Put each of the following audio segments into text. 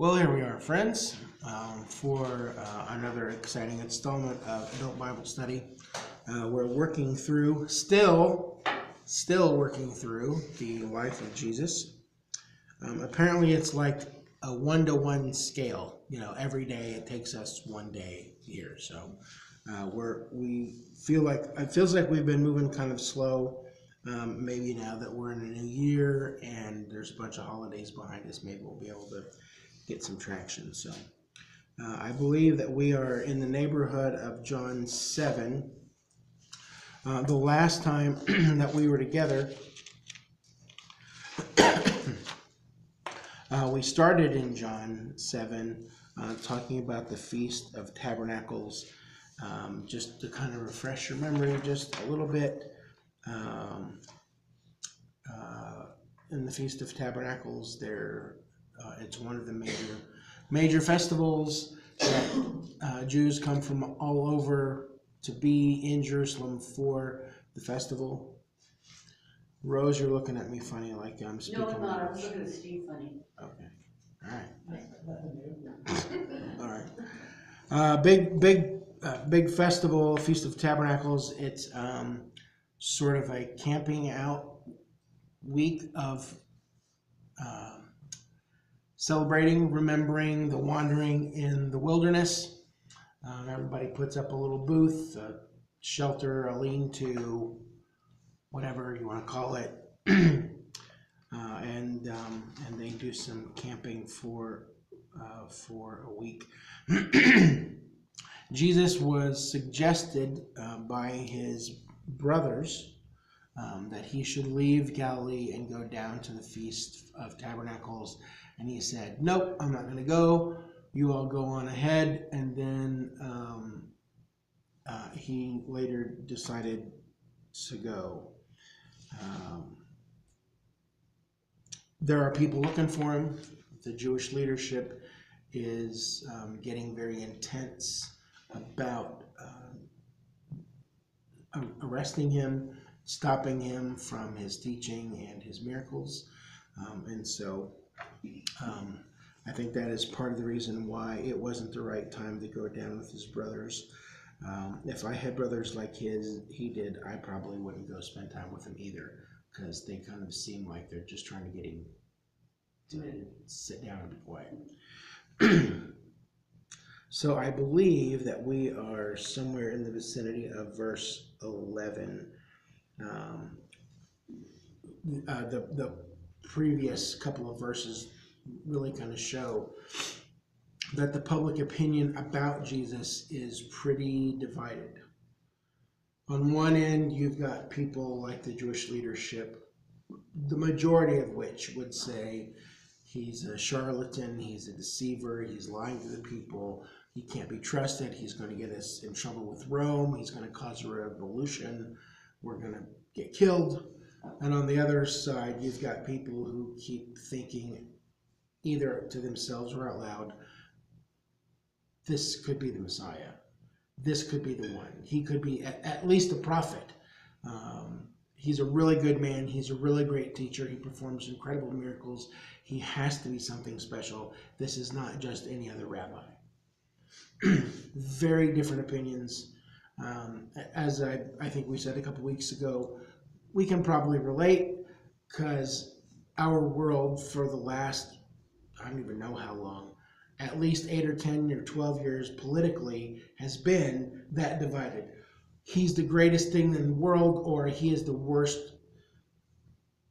Well, here we are, friends, for another exciting installment of Adult Bible Study. We're working through, still working through the life of Jesus. Apparently, it's like a 1-to-1 scale. You know, every day it takes us one day here. So we feel like it feels like we've been moving kind of slow. Maybe now that we're in a new year and there's a bunch of holidays behind us, maybe we'll be able to get some traction. So I believe that we are in the neighborhood of John 7. The last time that we were together, we started in John 7 talking about the Feast of Tabernacles. Just to kind of refresh your memory just a little bit, in the Feast of Tabernacles, it's one of the major festivals that Jews come from all over to be in Jerusalem for the festival. Rose, you're looking at me funny like I'm speaking. No, I'm not. I was looking at Steve funny. Okay. All right. All right. Big festival, Feast of Tabernacles. It's sort of a camping out week of celebrating, remembering the wandering in the wilderness. Everybody puts up a little booth, a shelter, a lean-to, whatever you want to call it, and they do some camping for a week. Jesus was suggested by his brothers that he should leave Galilee and go down to the Feast of Tabernacles. And he said, nope, I'm not going to go. You all go on ahead. And then he later decided to go. There are people looking for him. The Jewish leadership is getting very intense about arresting him, stopping him from his teaching and his miracles. And so I think that is part of the reason why it wasn't the right time to go down with his brothers. If I had brothers like he did, I probably wouldn't go spend time with him either, because they kind of seem like they're just trying to get him to sit down and be quiet. So I believe that we are somewhere in the vicinity of verse 11. The previous couple of verses really kind of show that the public opinion about Jesus is pretty divided. On one end, you've got people like the Jewish leadership, the majority of which would say he's a charlatan, he's a deceiver, he's lying to the people, he can't be trusted, he's going to get us in trouble with Rome, he's going to cause a revolution, we're going to get killed. And on the other side, you've got people who keep thinking, either to themselves or out loud, this could be the Messiah. This could be the one. He could be at least a prophet. He's a really good man. He's a really great teacher. He performs incredible miracles. He has to be something special. This is not just any other rabbi. Very different opinions. As I think we said a couple weeks ago, we can probably relate, because our world for the last, I don't even know how long, at least 8 or 10 or 12 years politically has been that divided. He's the greatest thing in the world, or he is the worst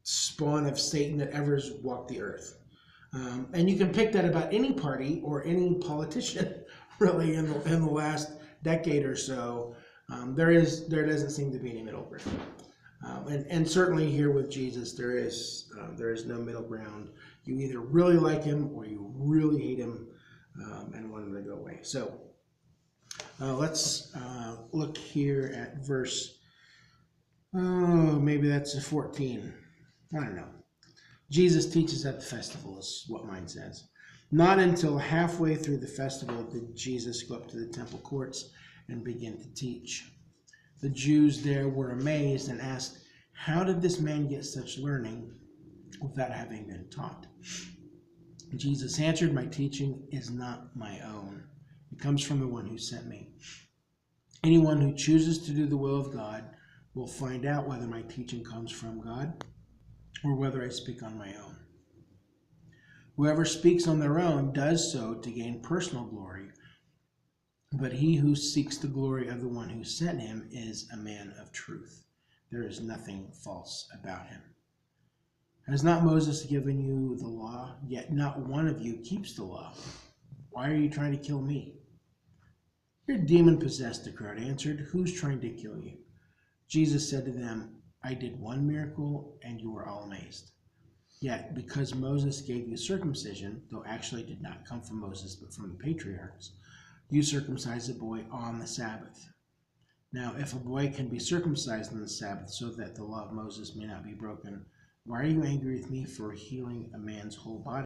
spawn of Satan that ever has walked the earth. And you can pick that about any party or any politician, really, in the last decade or so. There doesn't seem to be any middle ground. And certainly here with Jesus, there is no middle ground. You either really like him or you really hate him and want him to go away. So let's look here at verse, maybe that's a 14. I don't know. Jesus teaches at the festival is what mine says. Not until halfway through the festival did Jesus go up to the temple courts and begin to teach. The Jews there were amazed and asked, how did this man get such learning without having been taught? Jesus answered, "My teaching is not my own. It comes from the one who sent me. Anyone who chooses to do the will of God will find out whether my teaching comes from God or whether I speak on my own. Whoever speaks on their own does so to gain personal glory, but he who seeks the glory of the one who sent him is a man of truth. There is nothing false about him. Has not Moses given you the law? Yet not one of you keeps the law. Why are you trying to kill me?" "You're demon-possessed," the crowd answered. "Who's trying to kill you?" Jesus said to them, "I did one miracle, and you were all amazed. Yet because Moses gave you circumcision, though actually it did not come from Moses but from the patriarchs, you circumcise a boy on the Sabbath. Now, if a boy can be circumcised on the Sabbath so that the law of Moses may not be broken, why are you angry with me for healing a man's whole body?